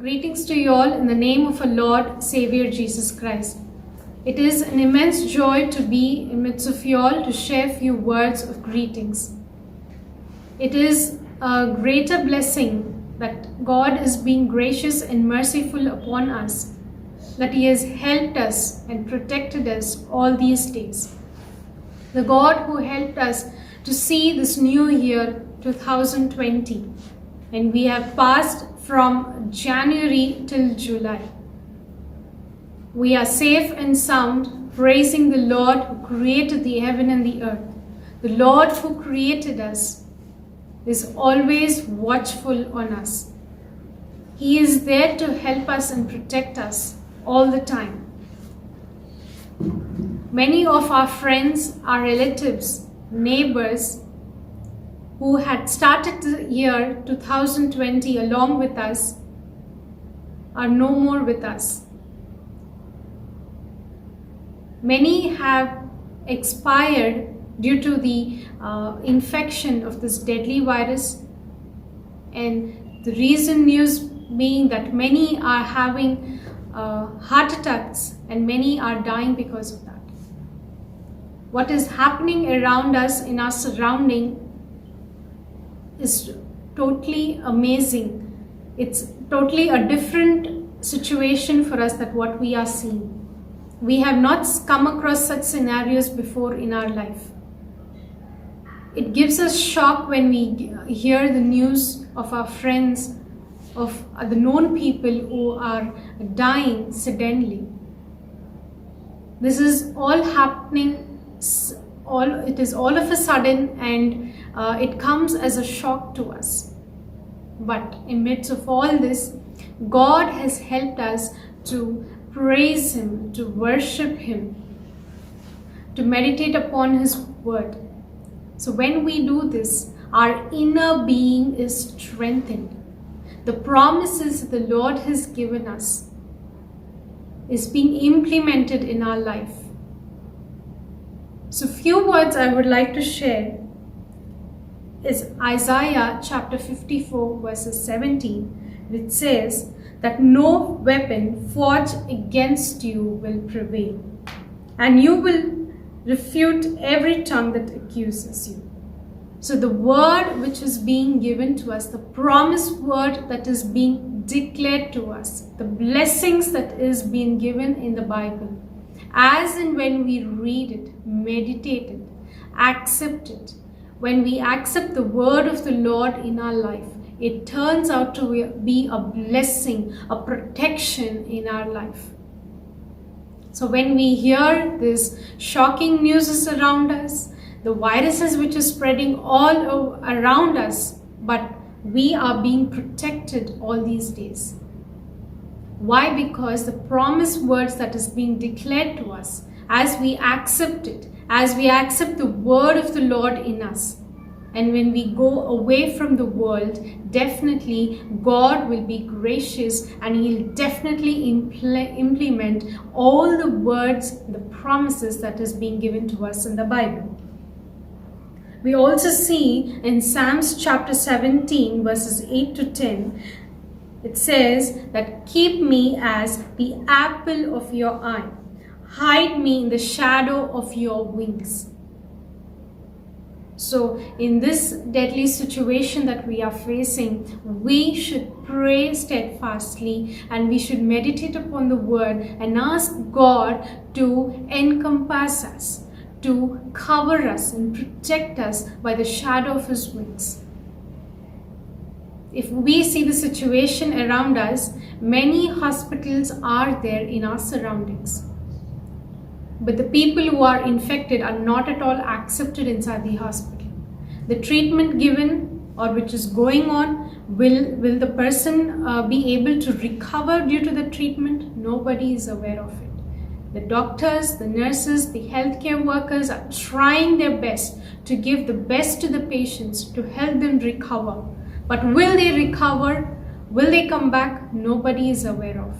Greetings to you all in the name of our Lord, Savior Jesus Christ. It is an immense joy to be in midst of you all to share a few words of greetings. It is a greater blessing that God is being gracious and merciful upon us, that He has helped us and protected us all these days. The God who helped us to see this new year 2020, and we have passed from January till July. We are safe and sound, praising the Lord who created the heaven and the earth. The Lord who created us is always watchful on us. He is there to help us and protect us all the time. Many of our friends, our relatives, neighbors, who had started the year 2020 along with us are no more with us. Many have expired due to the infection of this deadly virus, and the recent news being that many are having heart attacks and many are dying because of that. What is happening around us in our surrounding is totally amazing. It's totally a different situation for us than what we are seeing. We have not come across such scenarios before in our life. It gives us shock when we hear the news of our friends, of the known people who are dying suddenly. This is all happening, it is all of a sudden, and it comes as a shock to us. But in midst of all this, God has helped us to praise Him, to worship Him, to meditate upon His word. So when we do this, our inner being is strengthened. The promises the Lord has given us is being implemented in our life. So few words I would like to share is Isaiah chapter 54 verses 17, which says that no weapon forged against you will prevail, and you will refute every tongue that accuses you. So the word which is being given to us, the promised word that is being declared to us, the blessings that is being given in the Bible, as and when we read it, meditate it, accept it, when we accept the word of the Lord in our life, it turns out to be a blessing, a protection in our life. So when we hear this shocking news around us, the viruses which is spreading all around us, but we are being protected all these days. Why? Because the promised words that is being declared to us, as we accept it, as we accept the word of the Lord in us, and when we go away from the world, definitely God will be gracious and He'll definitely implement all the words, the promises that is being given to us in the Bible. We also see in Psalms chapter 17 verses 8 to 10, it says that keep me as the apple of your eye. Hide me in the shadow of your wings. So in this deadly situation that we are facing, we should pray steadfastly and we should meditate upon the word and ask God to encompass us, to cover us and protect us by the shadow of His wings. If we see the situation around us, many hospitals are there in our surroundings. But the people who are infected are not at all accepted inside the hospital. The treatment given or which is going on, will the person be able to recover due to the treatment? Nobody is aware of it. The doctors, the nurses, the healthcare workers are trying their best to give the best to the patients to help them recover. But will they recover? Will they come back? Nobody is aware of.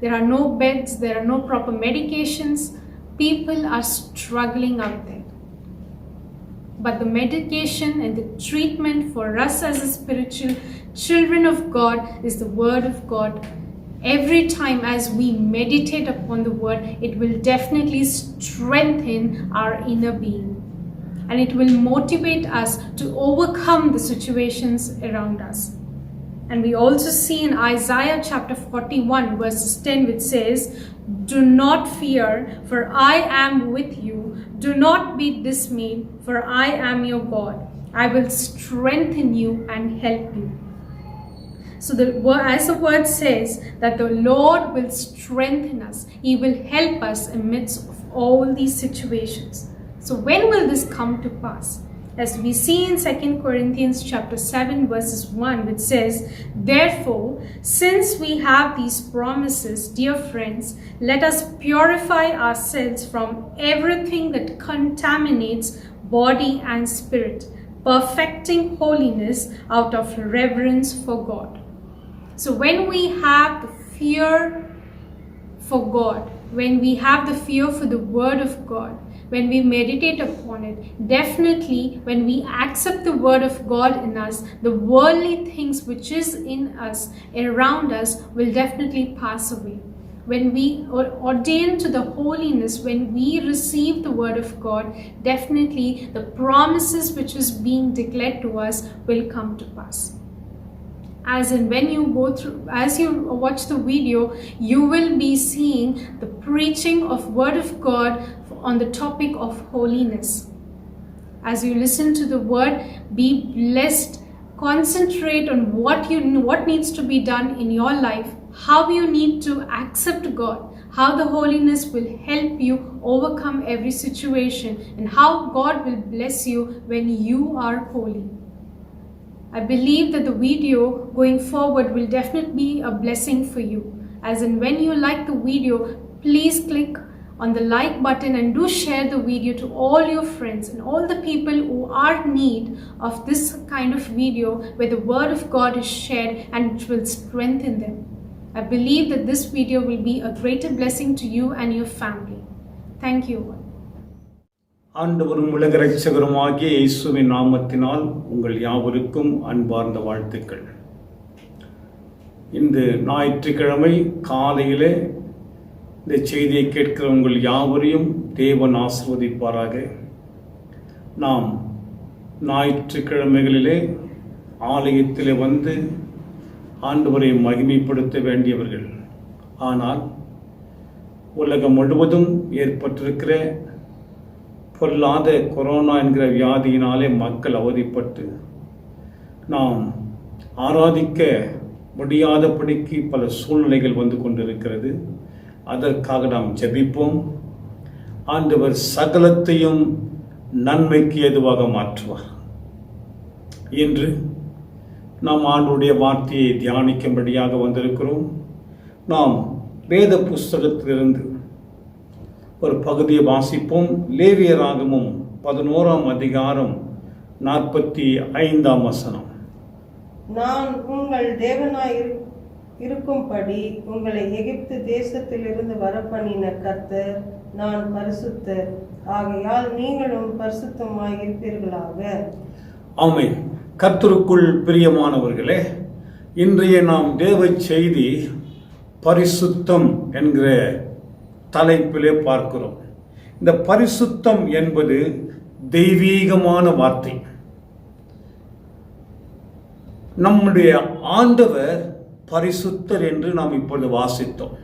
There are no beds, there are no proper medications. People are struggling out there. But the medication and the treatment for us as a spiritual Children of God is the word of God. Every time as we meditate upon the word, it will definitely strengthen our inner being. And it will motivate us to overcome the situations around us. And we also see in Isaiah chapter 41 verses 10, which says, "Do not fear, for I am with you. Do not be dismayed, for I am your God. I will strengthen you and help you." So as the word says, that the Lord will strengthen us. He will help us amidst of all these situations. So when will this come to pass? As we see in 2 Corinthians chapter 7 verses 1, which says, "Therefore, since we have these promises, dear friends, let us purify ourselves from everything that contaminates body and spirit, perfecting holiness out of reverence for God." So when we have the fear for God, when we have the fear for the word of God, when we meditate upon it, definitely when we accept the word of God in us, the worldly things which is in us, around us, will definitely pass away. When we ordain to the holiness, when we receive the word of God, definitely the promises which is being declared to us will come to pass. As in when you go through, as you watch the video, you will be seeing the preaching of word of God on the topic of holiness. As you listen to the word, be blessed. Concentrate on what needs to be done in your life, how you need to accept God, how the holiness will help you overcome every situation, and how God will bless you when you are holy. I believe that the video going forward will definitely be a blessing for you. As in when you like the video, please click on the like button and do share the video to all your friends and all the people who are in need of this kind of video where the word of God is shared and it will strengthen them. I believe that this video will be a greater blessing to you and your family. Thank you. ஆண்டவரும் உலக இரட்சகருமாகிய இயேசுவின் நாமத்தினால் உங்கள் யாவருக்கும் அன்பார்ந்த வாழ்த்துக்கள். இந்த ஞாயிற்றுக்கிழமை காலையிலே இந்த செய்தியை கேட்கிற உங்கள் யாவரையும் தேவன் ஆசீர்வதிப்பாராக. நாம் ஞாயிற்றுக்கிழமைகளிலே ஆலயத்திலே வந்து ஆண்டவரை மகிமைப்படுத்த வேண்டியவர்கள். ஆனால் உலகம் முழுவதும் ஏற்பட்டிருக்கிற பொல்லாத கொரோனா என்கிற வியாதியினாலே மக்கள் அவதிப்பட்டு நாம் ஆராதிக்க முடியாதபடிக்கு பல சூழ்நிலைகள் வந்து கொண்டிருக்கிறது. அதற்காக நாம் ஜெபிப்போம். ஆண்டவர் சகலத்தையும் நன்மைக்கு ஏதுவாக மாற்றுவார். இன்று நாம் ஆண்டவருடைய வார்த்தையை தியானிக்கும்படியாக வந்திருக்கிறோம். நாம் வேத புஸ்தகத்திலிருந்து ஒரு பகுதியை வாசிப்போம். லேவியராகமம் 11ஆம் அதிகாரம் 45ஆம் வசனம். நான் உங்கள் தேவனாய் இருக்கும்படி உங்களை எகிப்து தேசத்திலிருந்து வரப்பண்ணின கர்த்தர் நான் பரிசுத்தர், ஆகையால் நீங்களும் பரிசுத்தமாய் இருப்பீர்களாக. ஆமென். கர்த்தருக்குள் பிரியமானவர்களே, இன்றைய நாம் தேவ செய்தி பரிசுத்தம் என்கிற தலைப்பிலே பார்க்கிறோம். இந்த பரிசுத்தம் என்பது தெய்வீகமான வார்த்தை. நம்முடைய ஆண்டவர் பரிசுத்தர் என்று நாம் இப்பொழுது வாசித்தோம்.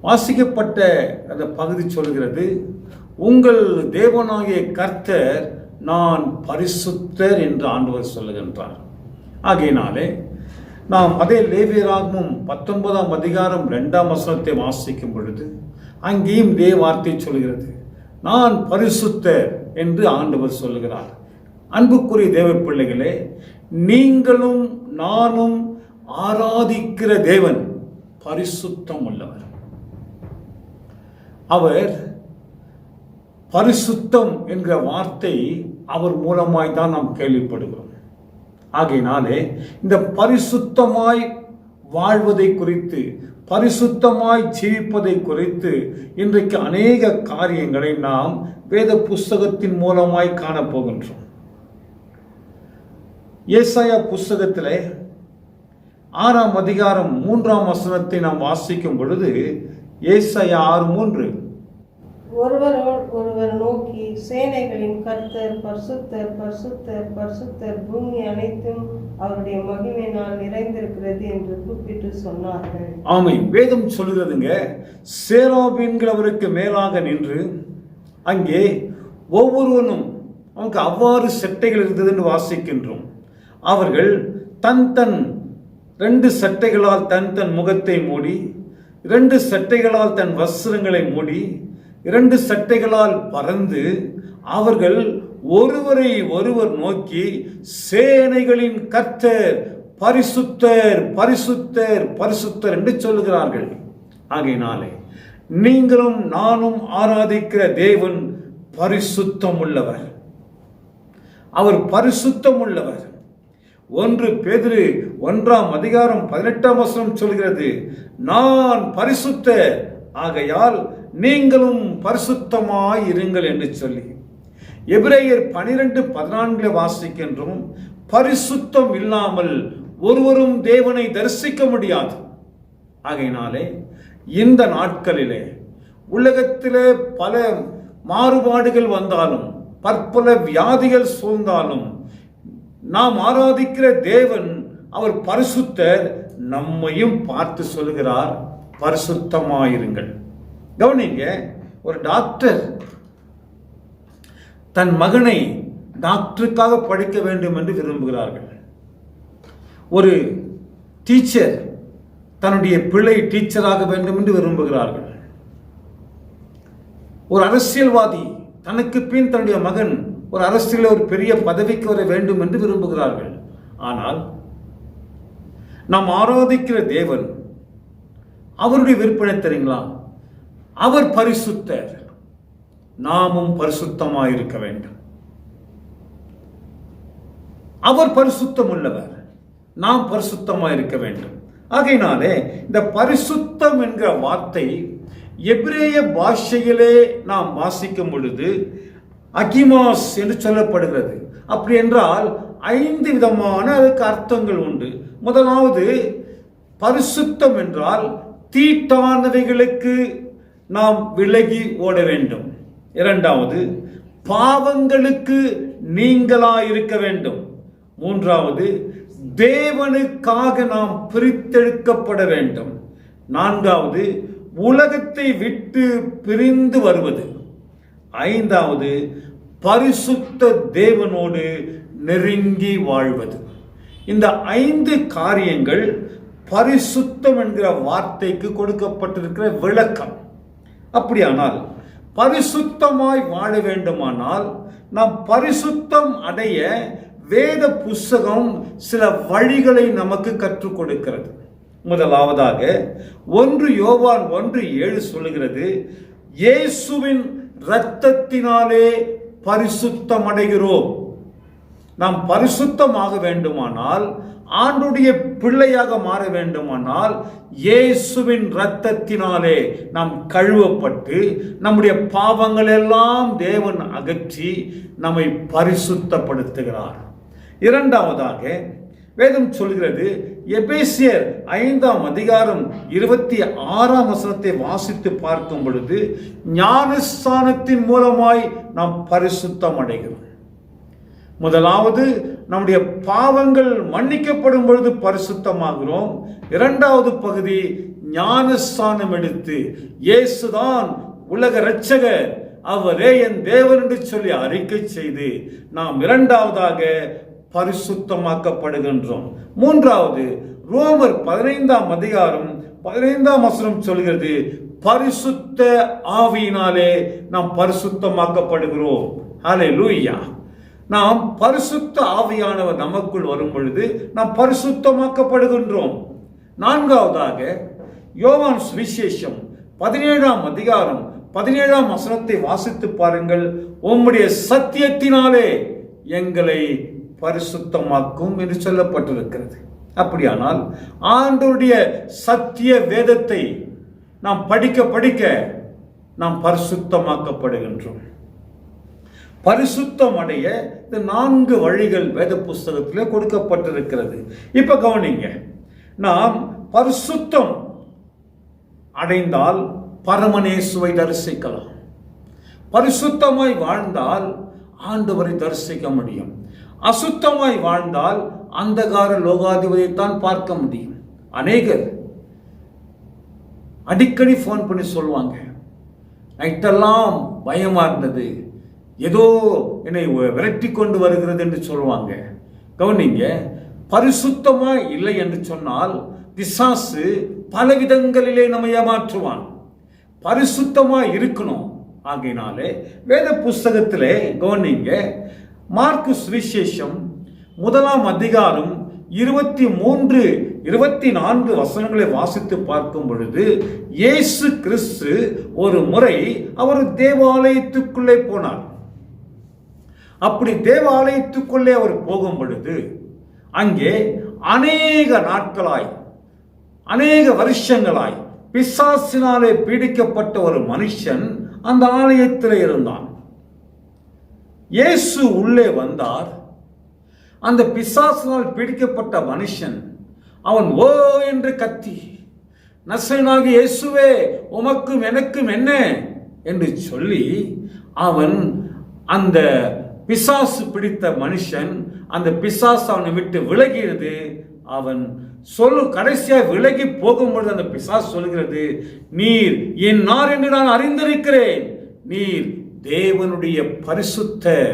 வாசிக்கப்பட்ட அந்த பகுதி சொல்கிறது, உங்கள் தேவனாகிய கர்த்தர் நான் பரிசுத்தர் என்று ஆண்டவர் சொல்லுகின்றார். ஆகையினாலே நாம் அதே லேவியராகமம் 19ஆம் அதிகாரம் 2ஆம் வசனத்தை வாசிக்கும் பொழுது அங்கேயும் இதே வார்த்தை சொல்கிறது, நான் பரிசுத்தர் என்று ஆண்டவர் சொல்லுகிறார். அன்புக்குரிய தேவ பிள்ளைகளே, நீங்களும் நானும் ஆராதிக்கிற தேவன் பரிசுத்தம் உள்ளவர். அவர் பரிசுத்தம் என்கிற வார்த்தை அவர் மூலமாய் தான் நாம் கேள்விப்படுகிறோம். ஆகையினாலே இந்த பரிசுத்தமாய் வாழ்வதை குறித்து, பரிசுத்தமாய் ஜீவிப்பதை குறித்து இன்றைக்கு அநேக காரியங்களை நாம் வேத புஸ்தகத்தின் மூலமாய் காணப்போகின்றோம். ஏசாயா புஸ்தகத்திலே 6ஆம் அதிகாரம் 3ஆம் வசனத்தை நாம் வாசிக்கும் பொழுது, ஏசாயா 6:3, ஒருவரோடு ஒருவர் நோக்கி, சேனைகளின் கர்த்தர் பரிசுத்தர் பரிசுத்தர் பரிசுத்தர், பூமி அனைத்தும் அவருடைய மகிமையினால் நிறைந்திருக்கிறது என்று கூப்பிட்டு சொன்னார்கள். ஆமென். வேதம் சொல்லுகிறதுங்க, சேராபீன்கள் அவருக்கு மேலாக நின்று, அங்கே ஒவ்வொருவனும் அவனுக்கு அவ்வாறு செட்டைகள் இருந்தது என்று வாசிக்கின்றோம். அவர்கள் தன் 2 சட்டைகளால் தன் முகத்தை மூடி, 2 சட்டைகளால் தன் வஸ்திரங்களை மூடி, 2 சட்டைகளால் பறந்து, அவர்கள் ஒருவரை ஒருவர் நோக்கி, சேனைகளின் கர்த்தர் பரிசுத்தர் பரிசுத்தர் பரிசுத்தர் என்று சொல்லுகிறார்கள். ஆகையினாலே நீங்களும் நானும் ஆராதிக்கிற தேவன் பரிசுத்தம் உள்ளவர். அவர் பரிசுத்தம் உள்ளவர். 1 பேதுரு 1ஆம் அதிகாரம் 18ஆம் வசனம் சொல்கிறது, நான் பரிசுத்தர், ஆகையால் நீங்களும் பரிசுத்தமாய் இருங்கள் என்று சொல்லி. எபிரேயர் 12:14 வாசிக்கின்றோம், பரிசுத்தம் இல்லாமல் ஒருவரும் தேவனை தரிசிக்க முடியாது. ஆகையினாலே இந்த நாட்களிலே உலகத்திலே பல மாறுபாடுகள் வந்தாலும், பற்பல வியாதிகள் சூழ்ந்தாலும், நாம் ஆராதிக்கிற தேவன் அவர் பரிசுத்தர். நம்மையும் பார்த்து சொல்கிறார், பரிசுத்தமாயிருங்கள். கவனிங்க, ஒரு டாக்டர் தன் மகனை டாக்டருக்காக படிக்க வேண்டும் என்று விரும்புகிறார்கள். ஒரு டீச்சர் தன்னுடைய பிள்ளை டீச்சராக வேண்டும் என்று விரும்புகிறார்கள். ஒரு அரசியல்வாதி தனக்கு பின் தன்னுடைய மகன் ஒரு அரசியலில் ஒரு பெரிய பதவிக்கு வர வேண்டும் என்று விரும்புகிறார்கள். ஆனால் நாம் ஆராதிக்கிற தேவன், அவருடைய விருப்பனை தெரியுங்களா? அவர் பரிசுத்தர், நாமும் பரிசுத்தமாயிருக்க வேண்டும். அவர் பரிசுத்தம் உள்ளவர், நாம் பரிசுத்தமாயிருக்க வேண்டும். ஆகையினாலே இந்த பரிசுத்தம் என்கிற வார்த்தை எபிரேய பாஷையிலே நாம் வாசிக்கும் பொழுது அகிமாஸ் என்று சொல்லப்படுகிறது. அப்படி என்றால் 5 விதமான அதுக்கு அர்த்தங்கள் உண்டு. முதலாவது, பரிசுத்தம் என்றால் தீட்டானவைகளுக்கு நாம் விலகி ஓட வேண்டும். இரண்டாவது, பாவங்களுக்கு நீங்களாயிருக்க வேண்டும். மூன்றாவது, தேவனுக்காக நாம் பிரித்தெடுக்கப்பட வேண்டும். நான்காவது, உலகத்தை விட்டு பிரிந்து வருவது. ஐந்தாவது, பரிசுத்த தேவனோடு நெருங்கி வாழ்வது. இந்த 5 காரியங்கள் பரிசுத்தம் என்கிற வார்த்தைக்கு கொடுக்கப்பட்டிருக்கிற விளக்கம். அப்படியானால் பரிசுத்தமாய் வாழ வேண்டுமானால் நாம் பரிசுத்தம் அடைய வேத புஸ்தகம் சில வழிகளை நமக்கு கற்றுக் கொடுக்கிறது. முதலாவதாக 1 யோவான் 1:7 சொல்லுகிறது, இயேசுவின் இரத்தத்தினாலே பரிசுத்தம் அடைகிறோம். நாம் பரிசுத்தமாக வேண்டுமானால், ஆண்டுடைய பிள்ளையாக மாற வேண்டுமானால், இயேசுவின் இரத்தத்தினாலே நாம் கழுவப்பட்டு நம்முடைய பாவங்கள் எல்லாம் தேவன் அகற்றி நம்மை பரிசுத்தப்படுத்துகிறார். இரண்டாவதாக வேதம் சொல்கிறது, எபேசியர் 5ஆம் அதிகாரம் 26ஆம் வசனத்தை வாசித்து பார்க்கும் பொழுது, ஞானஸ்தானத்தின் மூலமாய் நாம் பரிசுத்தம் அடைகிறோம். முதலாவது, நம்முடைய பாவங்கள் மன்னிக்கப்படும் பொழுது பரிசுத்தமாகிறோம். இரண்டாவது பகுதி, ஞானஸ்தானம் எடுத்து இயேசுதான் உலக இரட்சகர், அவரே என் தேவன் என்று சொல்லி அறிக்கை செய்து நாம் இரண்டாவதாக பரிசுத்தமாக்கப்படுகின்றோம். மூன்றாவது, ரோமர் 15ஆம் அதிகாரம் 15ஆம் வசனம் சொல்கிறது, பரிசுத்த ஆவியினாலே நாம் பரிசுத்தமாக்கப்படுகிறோம். ஹல்லேலூயா. நாம் பரிசுத்த ஆவியானவர் நமக்குள் வரும் பொழுது நாம் பரிசுத்தமாக்கப்படுகின்றோம். நான்காவதாக, யோவான் சுவிசேஷம் 17ஆம் அதிகாரம் 17ஆம் வசனத்தை வாசித்து பாருங்கள். உம்முடைய சத்தியத்தினாலே எங்களை பரிசுத்தமாக்கும் என்று சொல்லப்பட்டிருக்கிறது. அப்படியானால் ஆண்டவருடைய சத்திய வேதத்தை நாம் படிக்க படிக்க நாம் பரிசுத்தமாக்கப்படுகின்றோம். பரிசுத்தம் அடைய இந்த 4 வழிகள் வேத புஸ்தகத்தில் கொடுக்கப்பட்டிருக்கிறது. இப்ப கவனிங்க, நாம் பரிசுத்தம் அடைந்தால் பரமநேசுவை தரிசிக்கலாம். பரிசுத்தமாய் வாழ்ந்தால் ஆண்டவரை தரிசிக்க முடியும். அசுத்தமாய் வாழ்ந்தால் அந்தகார லோகாதிபதியைத்தான் பார்க்க முடியும். அநேகர் அடிக்கடி ஃபோன் பண்ணி சொல்லுவாங்க, நைட்டெல்லாம் பயமா இருந்தது, ஏதோ என்னை விரட்டி கொண்டு வருகிறது என்று சொல்லுவாங்க. கவனிங்க, பரிசுத்தமா இல்லை என்று சொன்னால் பிசாசு பல விதங்களிலே நம்ம ஏமாற்றுவான். பரிசுத்தமா இருக்கணும். ஆகையினாலே வேத புஸ்தகத்திலே கவனிங்க, மார்க்கு சுவிசேஷம் 1 அதிகாரம் 23, 24 வசனங்களை வாசித்து பார்க்கும் பொழுது, இயேசு கிறிஸ்து ஒரு முறை அவர் தேவாலயத்துக்குள்ளே போனார். அப்படி தேவாலயத்துக்குள்ளே அவர் போகும் பொழுது அங்கே அநேக நாட்களாய், அநேக வருஷங்களாய் பிசாசினாலே பீடிக்கப்பட்ட ஒரு மனுஷன் அந்த ஆலயத்தில் இருந்தான். இயேசு உள்ளே வந்தார். அந்த பிசாசினால் பீடிக்கப்பட்ட மனுஷன் அவன் ஓ என்று கத்தி, நசரேயனாகிய இயேசுவே, உமக்கும் எனக்கும் என்ன என்று சொல்லி அவன் அந்த பிசாசு பிடித்த மனுஷன், அந்த பிசாசு அவனை விட்டு விலகிறது. அவன் கடைசியா விலகி போகும்பொழுது அந்த பிசாசு சொல்கிறது, நீர் என் நார் என்று நான் அறிந்திருக்கிறேன், நீர் தேவனுடைய பரிசுத்தர்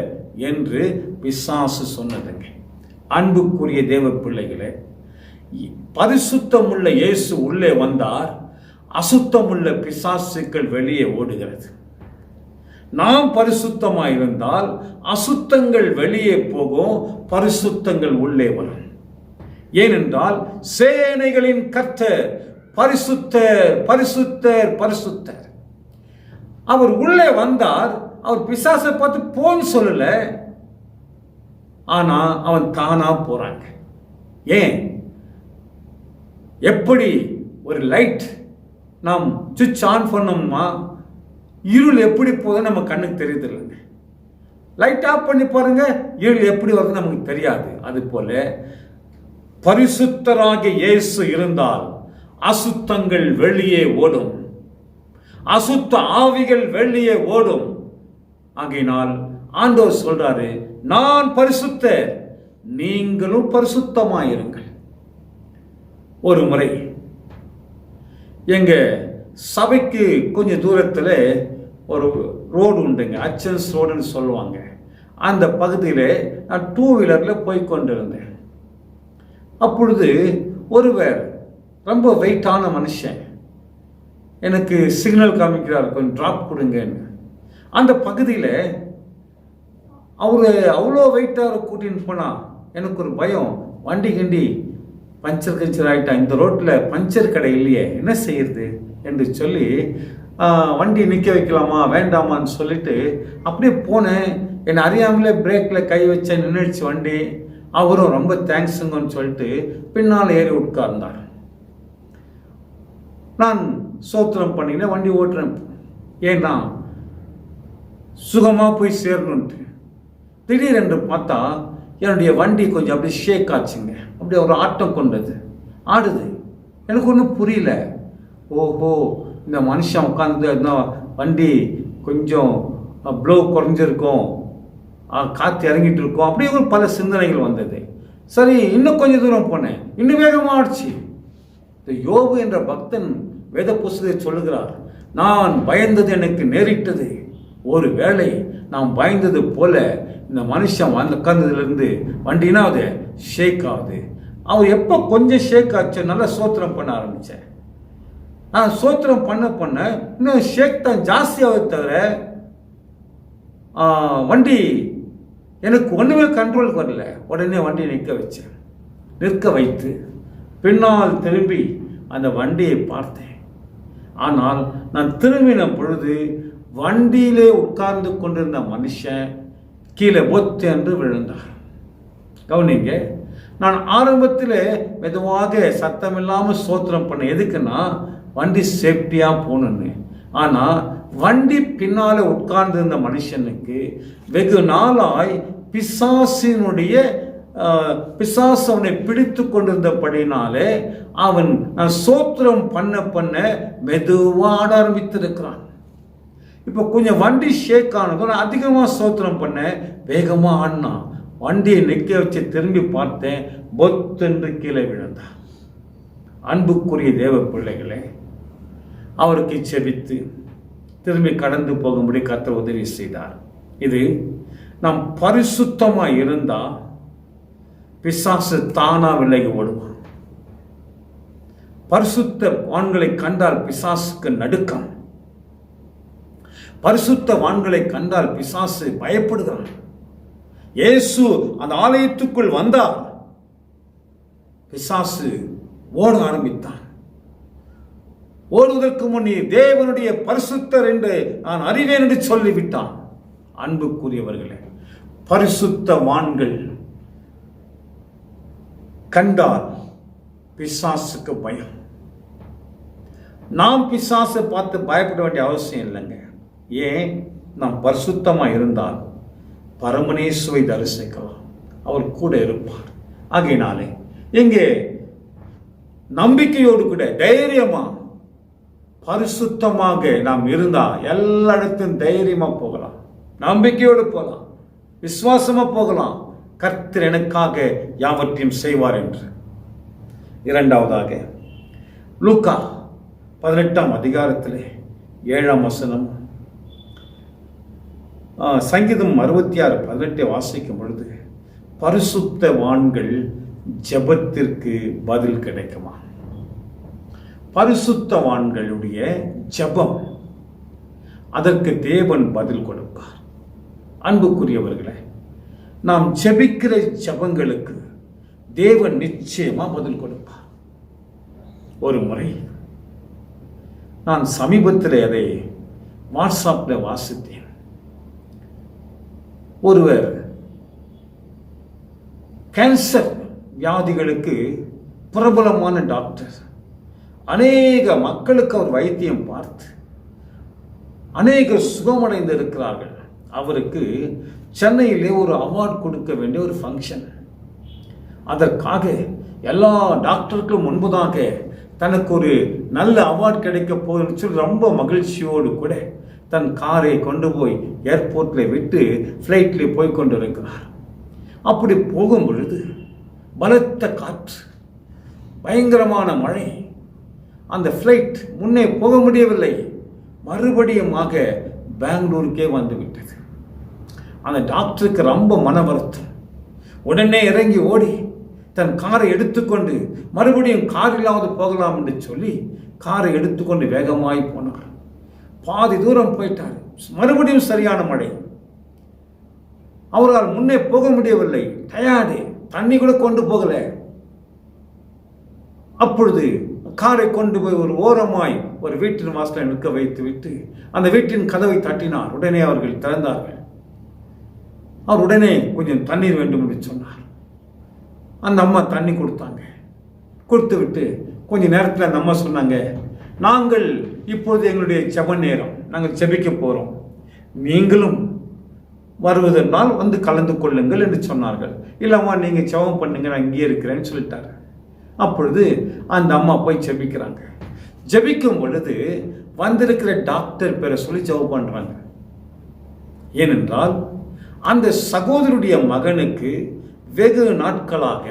என்று பிசாசு சொன்னதுங்க. அன்புக்குரிய தேவ பிள்ளைகளே, பரிசுத்தமுள்ள இயேசு உள்ளே வந்தார், அசுத்தமுள்ள பிசாசுக்கள் வெளியே ஓடுகிறது. நாம் பரிசுத்தமாய் இருந்தால் அசுத்தங்கள் வெளியே போகும், பரிசுத்தங்கள் உள்ளே வரும். ஏனென்றால் சேனைகளின் கர்த்தர் பரிசுத்தர், பரிசுத்தர், பரிசுத்தர். அவர் உள்ளே வந்தார். அவர் பிசாசை பார்த்து போன்னு சொல்லல, ஆனா அவன் தானா போறாங்க. ஏன்? எப்படி ஒரு லைட் நாம் சுவிட்ச் ஆன் பண்ணோம்னா இருள் எப்படி போகுது நம்ம கண்ணுக்கு தெரியுது இல்லைங்க. லைட் ஆஃப் பண்ணி பாருங்க, இருள் எப்படி வருது நமக்கு தெரியாது. அது போல பரிசுத்தராகிய இயேசு இருந்தால் அசுத்தங்கள் வெளியே ஓடும், அசுத்த ஆவிகள் வெளியே ஓடும். ஆகையினால் ஆண்டவர் சொல்றாரு, நான் பரிசுத்தர், நீங்களும் பரிசுத்தமாயிருங்கள். ஒரு முறை எங்க சபைக்கு கொஞ்சம் தூரத்தில் ஒரு ரோடு உண்டுங்க, அச்சன்ஸ் ரோடுன்னு சொல்லுவாங்க. அந்த பகுதியில் நான் 2 வீலரில் போய் கொண்டிருந்தேன். அப்பொழுது ஒருவர் ரொம்ப வெயிட்டான மனுஷன் எனக்கு சிக்னல் காமிக்கிறார், கொஞ்சம் ட்ராப் கொடுங்கன்னு. அந்த பகுதியில் அவரு அவ்வளோ வெயிட்டாக கூட்டின்னு போனால் எனக்கு ஒரு பயம், வண்டி கிண்டி பஞ்சர் ஆகிட்டா, இந்த ரோட்டில் பஞ்சர் கடை இல்லையே, என்ன செய்யறது என்று சொல்லி வண்டி நிற்க வைக்கலாமா வேண்டாமான்னு சொல்லிட்டு அப்படியே போனேன். என்னை அறியாமலே பிரேக்கில் கை வச்ச நின்றுச்சு வண்டி. அவரும் ரொம்ப தேங்க்ஸுங்கன்னு சொல்லிட்டு பின்னால் ஏறி உட்கார்ந்தார். நான் சோத்திரம் பண்ணிக்கினேன், வண்டி ஓட்டுறேன். ஏன்னா சுகமாக போய் சேரணுன்ட்டு. திடீரென்று பார்த்தா என்னுடைய வண்டி கொஞ்சம் அப்படியே ஷேக் ஆச்சுங்க. அப்படியே ஒரு ஆட்டம் கொண்டது, ஆடுது. எனக்கு ஒன்றும் புரியல. ஓஹோ, இந்த மனுஷன் உட்காந்து வண்டி கொஞ்சம் ப்ளோ குறைஞ்சிருக்கும், காற்று இறங்கிட்டு இருக்கும், அப்படியே ஒரு பல சிந்தனைகள் வந்தது. சரி, இன்னும் கொஞ்சம் தூரம் போனேன், இன்னும் வேகமாக ஆடுச்சு. இந்த யோபு என்ற பக்தன் வேத புஸ்தகத்தை சொல்லுகிறார், நான் பயந்தது எனக்கு நேரிட்டது, ஒரு வேளை நான் பயந்தது போல இந்த மனுஷன் உட்கார்ந்ததுலேருந்து வண்டினாவது ஷேக் ஆகுது. அவர் எப்போ கொஞ்சம் ஷேக் ஆச்சு, நல்லா சோத்திரம் பண்ண ஆரம்பித்தேன். நான் சோத்திரம் பண்ண இன்னும் ஷேக் தான் ஜாஸ்தியாகவே தவிர வண்டி எனக்கு ஒன்றுமே கண்ட்ரோலுக்கு வரல. உடனே வண்டியை நிற்க வைத்து பின்னால் திரும்பி அந்த வண்டியை பார்த்தேன். ஆனால் நான் திரும்பின பொழுது வண்டியிலே உட்கார்ந்து கொண்டிருந்த மனுஷன் கீழே பொத்து என்று விழுந்தார். கவனிங்க, நான் ஆரம்பத்தில் மெதுவாக சத்தமில்லாமல் சோத்திரம் பண்ண, எதுக்குன்னா வண்டி சேஃப்டியாக போகணுன்னு. ஆனால் வண்டி பின்னால் உட்கார்ந்திருந்த மனுஷனுக்கு வெகு நாளாய் பிசாசினுடைய பிசாசு அவனை பிடித்து கொண்டிருந்தபடினாலே அவன் சோத்திரம் பண்ண மெதுவாக ஆட ஆரம்பித்திருக்கிறான். இப்போ கொஞ்சம் வண்டி ஷேக் ஆனதும் அதிகமாக சோத்திரம் பண்ண வேகமாக ஆடினான். வண்டியை நிற்க வச்சு திரும்பி பார்த்தேன், பொத்தென்று கீழே விழுந்தான். அன்புக்குரிய தேவ பிள்ளைகளே, அவருக்கு செபித்து திரும்பி கடந்து போகும்படி கர்த்தர் உதவி செய்தார். இது நாம் பரிசுத்தமாக இருந்தால் பிசாசு தானா விலகி ஓடுவான். பரிசுத்த வான்களை கண்டால் பிசாசுக்கு நடுக்கம். பரிசுத்த வான்களை கண்டால் பிசாசு பயப்படுகிறான். இயேசு அந்த ஆலயத்துக்குள் வந்தார், பிசாசு ஓட ஆரம்பித்தான். ஓடுவதற்கு முன்னே தேவனுடைய பரிசுத்தர் என்று நான் அறிவேன் என்று சொல்லிவிட்டான். அன்புக்குரியவர்களே, பரிசுத்த வான்கள் கண்டால் பிசாசுக்கு பயம். நாம் பிசாசை பார்த்து பயப்பட வேண்டிய அவசியம் இல்லைங்க. ஏன்? நாம் பரிசுத்தமாக இருந்தால் பரமனேசுவை தரிசிக்கலாம், அவர் கூட இருப்பார். ஆகையினாலே இங்கே நம்பிக்கையோடு கூட தைரியமா பரிசுத்தமாக நாம் இருந்தால் எல்லா இடத்தையும் தைரியமா போகலாம், நம்பிக்கையோடு போகலாம், விசுவாசமா போகலாம். கர்த்தர் எனக்காக யாவற்றையும் செய்வார் என்று. இரண்டாவதாக லூக்கா 18ஆம் அதிகாரத்திலே 7ஆம் வசனம், சங்கீதம் 66:18 வாசிக்கும் பொழுது, பரிசுத்தவான்கள் ஜெபத்திற்கு பதில் கிடைக்குமா? பரிசுத்தவான்களுடைய ஜெபம், அதற்கு தேவன் பதில் கொடுப்பார். அன்புக்குரியவர்களே, நாம் ஜெபிக்கிற ஜெபங்களுக்கு தேவன் நிச்சயமா பதில் கொடுப்பார். ஒரு முறை நான் சமீபத்தில் அதை வாட்ஸ்அப்பில் வாசித்தேன். ஒருவர் கேன்சர் வியாதிகளுக்கு பிரபலமான டாக்டர், அநேக மக்களுக்கு அவர் வைத்தியம் பார்த்து அநேகர் சுகமடைந்து இருக்கிறார்கள். அவருக்கு சென்னையிலே ஒரு அவார்டு கொடுக்க வேண்டிய ஒரு ஃபங்க்ஷன். அதற்காக எல்லா டாக்டருக்கும் முன்பதாக தனக்கு ஒரு நல்ல அவார்டு கிடைக்க போகுதுன்னு சொல்லி ரொம்ப மகிழ்ச்சியோடு கூட தன் காரை கொண்டு போய் ஏர்போர்ட்டில் விட்டு ஃப்ளைட்டில் போய் கொண்டு இருக்கிறார். அப்படி போகும் பொழுது பலத்த காற்று, பயங்கரமான மழை, அந்த ஃப்ளைட் முன்னே போக முடியவில்லை. மறுபடியுமாக பெங்களூருக்கே வந்து விட்டது. அந்த டாக்டருக்கு ரொம்ப மன வருத்தம். உடனே இறங்கி ஓடி தன் காரை எடுத்துக்கொண்டு மறுபடியும் காரிலாவது போகலாம் என்று சொல்லி காரை எடுத்துக்கொண்டு வேகமாய் போனார். பாதி தூரம் போயிட்டார். மறுபடியும் சரியான மழை. அவரால் முன்னே போக முடியவில்லை. டயர்டு, தண்ணி கூட கொண்டு போகல. அப்பொழுது காரை கொண்டு போய் ஒரு ஓரமாய் ஒரு வீட்டின் வாசலை நிற்க வைத்து விட்டு அந்த வீட்டின் கதவை தட்டினார். உடனே அவர்கள் திறந்தார்கள். அவர் உடனே கொஞ்சம் தண்ணீர் வேண்டும் என்று சொன்னார். அந்த அம்மா தண்ணி கொடுத்தாங்க. கொடுத்து விட்டு கொஞ்ச நேரத்தில் அந்த அம்மா சொன்னாங்க, நாங்கள் இப்பொழுது எங்களுடைய ஜெப நேரம், நாங்கள் ஜெபிக்க போகிறோம், நீங்களும் வருவதனால் வந்து கலந்து கொள்ளுங்கள் என்று சொன்னார்கள். இல்லைம்மா நீங்கள் ஜெபம் பண்ணுங்க, நான் இங்கே இருக்கிறேன்னு சொல்லிட்டாரு. அப்பொழுது அந்த அம்மா போய் ஜெபிக்கிறாங்க. ஜெபிக்கும் பொழுது வந்திருக்கிற டாக்டர் பேரை சொல்லி ஜெபம் பண்ணுறாங்க. ஏனென்றால் அந்த சகோதரருடைய மகனுக்கு வெகு நாட்களாக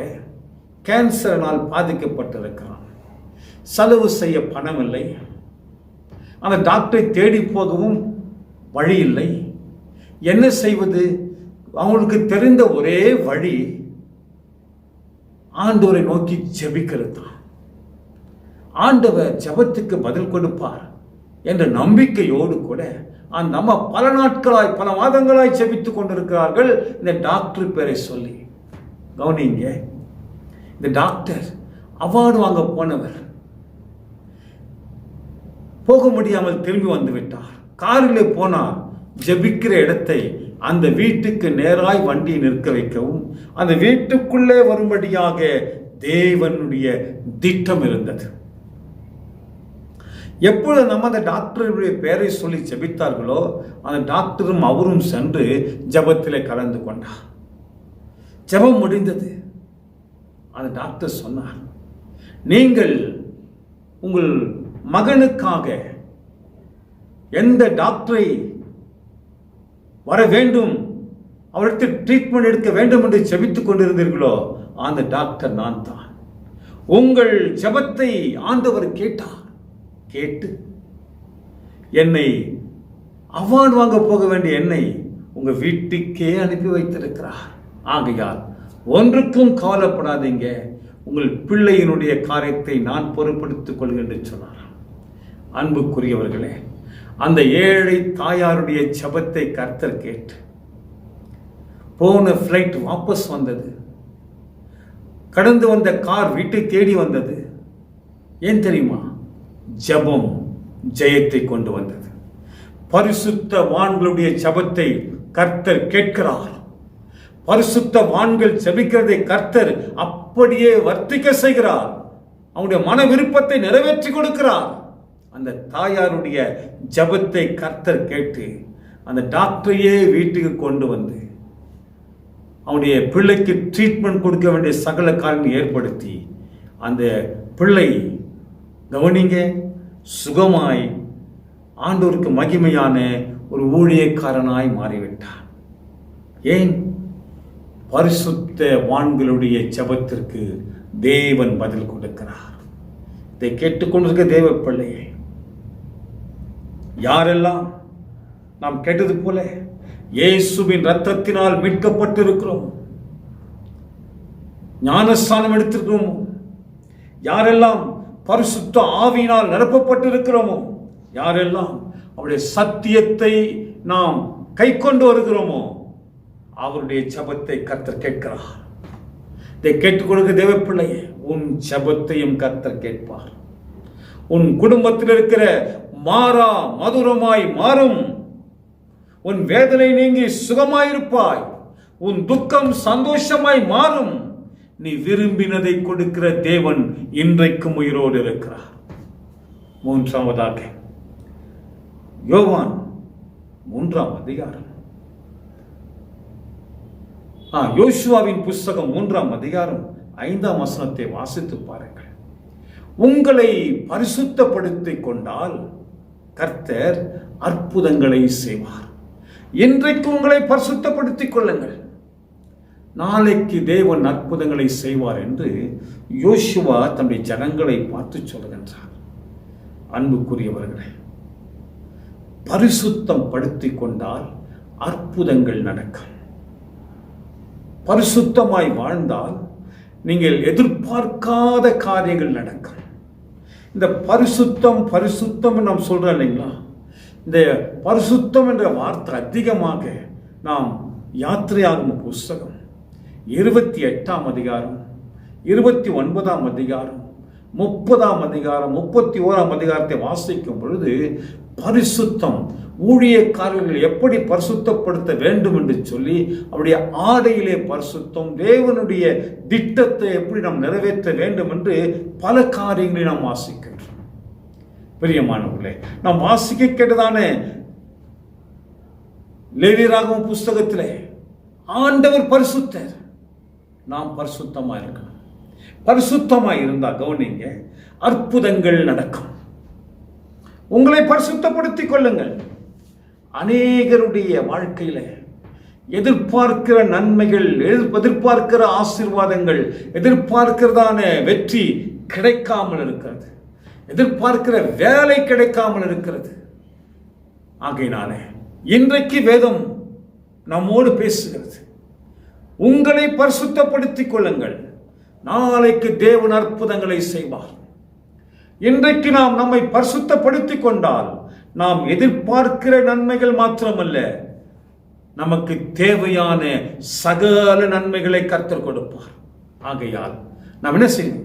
கேன்சரினால் பாதிக்கப்பட்டிருக்கிறான். செலவு செய்ய பணம் இல்லை. அந்த டாக்டரை தேடி போகவும் வழி இல்லை. என்ன செய்வது? அவங்களுக்கு தெரிந்த ஒரே வழி ஆண்டவரை நோக்கி ஜெபிக்கிறது தான். ஆண்டவர் ஜெபத்துக்கு பதில் கொடுப்பார் என்ற நம்பிக்கையோடு கூட அந்த அம்மா பல நாட்களாய் பல மாதங்களாய் ஜெபித்துக் கொண்டிருக்கிறார்கள். இந்த டாக்டர் பேரை சொல்லி கவனிங்க. இந்த டாக்டர் அவார்டு வாங்க போனவர் போக முடியாமல் திரும்பி வந்து விட்டார். காரிலே போனார். ஜெபிக்கிற இடத்தை அந்த வீட்டுக்கு நேராய் வண்டியை நிற்க வைக்கவும் அந்த வீட்டுக்குள்ளே வரும்படியாக தேவனுடைய திட்டம் இருந்தது. எப்பொழுது நம்ம அந்த டாக்டருடைய பெயரை சொல்லி ஜெபித்தார்களோ அந்த டாக்டரும் அவரும் சென்று ஜெபத்திலே கலந்து கொண்டார். ஜெபம் முடிந்தது. அந்த டாக்டர் சொன்னார், நீங்கள் உங்கள் மகனுக்காக எந்த டாக்டரை வர வேண்டும், அவருக்கு ட்ரீட்மெண்ட் எடுக்க வேண்டும் என்று ஜெபித்துக் கொண்டிருந்தீர்களோ அந்த டாக்டர் நான் தான். உங்கள் ஜெபத்தை ஆண்டவர் கேட்டார். கேட்டு என்னை அவார்டு வாங்க போக வேண்டிய என்னை உங்க வீட்டுக்கே அனுப்பி வைத்திருக்கிறார். ஆகையால் ஒன்றுக்கும் கவலைப்படாதீங்க, உங்கள் பிள்ளையினுடைய காரியத்தை நான் பொறுப்படுத்திக் கொள்கிறேன் என்று சொன்னார். அன்புக்குரியவர்களே, அந்த ஏழை தாயாருடைய ஜெபத்தை கர்த்தர் கேட்டு போன ஃப்ளைட் வாபஸ் வந்தது. கடந்து வந்த கார் வீட்டை தேடி வந்தது. ஏன் தெரியுமா? ஜெபம் ஜெயத்தை கொண்டு வந்தது. பரிசுத்த வான்களுடைய ஜெபத்தை கர்த்தர் கேட்கிறார். பரிசுத்த வான்கள் ஜெபிக்கிறதை கர்த்தர் அப்படியே வர்த்திக்க செய்கிறார். அவனுடைய மன விருப்பத்தை நிறைவேற்றி கொடுக்கிறார். அந்த தாயாருடைய ஜெபத்தை கர்த்தர் கேட்டு அந்த டாக்டரையே வீட்டுக்கு கொண்டு வந்து அவனுடைய பிள்ளைக்கு ட்ரீட்மெண்ட் கொடுக்க வேண்டிய சகல காரணம் ஏற்படுத்தி அந்த பிள்ளை கவனிங்க சுகமாய் ஆண்டவருக்கு மகிமையான ஒரு ஊழியக்காரனாய் மாறிவிட்டார். ஏன்? பரிசுத்த வான்களுடைய ஜெபத்திற்கு தேவன் பதில் கொடுக்கிறார். இதை கேட்டுக்கொண்டிருக்க தேவ பிள்ளையே, யாரெல்லாம் நாம் கேட்டது போல இயேசுவின் இரத்தத்தினால் மீட்கப்பட்டிருக்கிறோம், ஞானஸ்நானம் எடுத்திருக்கிறோமோ, யாரெல்லாம் பரிசுத்த ஆவியினால் நிரப்பப்பட்டிருக்கிறோமோ, யாரெல்லாம் அவருடைய சத்தியத்தை நாம் கை கொண்டு வருகிறோமோ, அவருடைய ஜெபத்தை கர்த்தர் கேட்கிறார். இதை கேட்டுக்கொடுக்க தேவ பிள்ளையே, உன் ஜெபத்தையும் கர்த்தர் கேட்பார். உன் குடும்பத்தில் இருக்கிற மாறா மதுரமாய் மாறும். உன் வேதனை நீங்கி சுகமாயிருப்பாய். உன் துக்கம் சந்தோஷமாய் மாறும். நீ விரும்பினதை கொடுக்கிற தேவன் இன்றைக்கும் உயிரோடு இருக்கிறார். மூன்றாவதாக யோவான் 3ஆம் அதிகாரம், யோசுவாவின் புஸ்தகம் 3ஆம் அதிகாரம் 5ஆம் வசனத்தை வாசித்து பாருங்கள். உங்களை பரிசுத்தப்படுத்திக் கொண்டால் கர்த்தர் அற்புதங்களை செய்வார். இன்றைக்கு உங்களை பரிசுத்தப்படுத்திக் கொள்ளுங்கள், நாளைக்கு தேவன் அற்புதங்களை செய்வார் என்று யோசுவா தன்னுடைய ஜனங்களை பார்த்து சொல்லுகின்றார். அன்புக்குரியவர்களே, பரிசுத்தம் படுத்திக் கொண்டால் அற்புதங்கள் நடக்கும். பரிசுத்தமாய் வாழ்ந்தால் நீங்கள் எதிர்பார்க்காத காரியங்கள் நடக்கும். இந்த பரிசுத்தம் பரிசுத்தம் நாம் சொல்றோம் இல்லைங்களா? இந்த பரிசுத்தம் என்ற வார்த்தை அதிகமாக நாம் யாத்திரையாகும் புஸ்தகம் 28ஆம் அதிகாரம், 29ஆம் அதிகாரம், 30ஆம் அதிகாரம், 31ஆம் அதிகாரத்தை வாசிக்கும் பொழுது பரிசுத்தம், ஊழியக்காரர்கள் எப்படி பரிசுத்தப்படுத்த வேண்டும் என்று சொல்லி அவருடைய ஆடையிலே பரிசுத்தம், தேவனுடைய திட்டத்தை எப்படி நாம் நிறைவேற்ற வேண்டும் என்று பல காரியங்களை நாம் வாசிக்கின்றோம். பிரியமானவர்களே, நாம் வாசிக்க கேட்டதான லேவியராகமம் புஸ்தகத்திலே ஆண்டவர் பரிசுத்தர், நாம் பரிசுத்தமா இருக்கணும். பரிசுத்தமா இருந்தா கவனிங்க, அற்புதங்கள் நடக்கும். உங்களை பரிசுத்தப்படுத்திக் கொள்ளுங்கள். அநேகருடைய வாழ்க்கையில எதிர்பார்க்கிற நன்மைகள், எதிர்பார்க்கிற ஆசீர்வாதங்கள், எதிர்பார்க்கிறதான வெற்றி கிடைக்காமல் இருக்கிறது, எதிர்பார்க்கிற வேலை கிடைக்காமல் இருக்கிறது. ஆகையினாலே இன்றைக்கு வேதம் நம்மோடு பேசுகிறது. உங்களை பரிசுத்தப்படுத்திக் கொள்ளுங்கள், நாளைக்கு தேவன் அற்புதங்களை செய்வார். இன்றைக்கு நாம் நம்மை பரிசுத்தப்படுத்திக் கொண்டால் நாம் எதிர்பார்க்கிற நன்மைகள் மாத்திரமல்ல, நமக்கு தேவையான சகல நன்மைகளை கர்த்தர் கொடுப்பார். ஆகையால் நாம் என்ன செய்யணும்?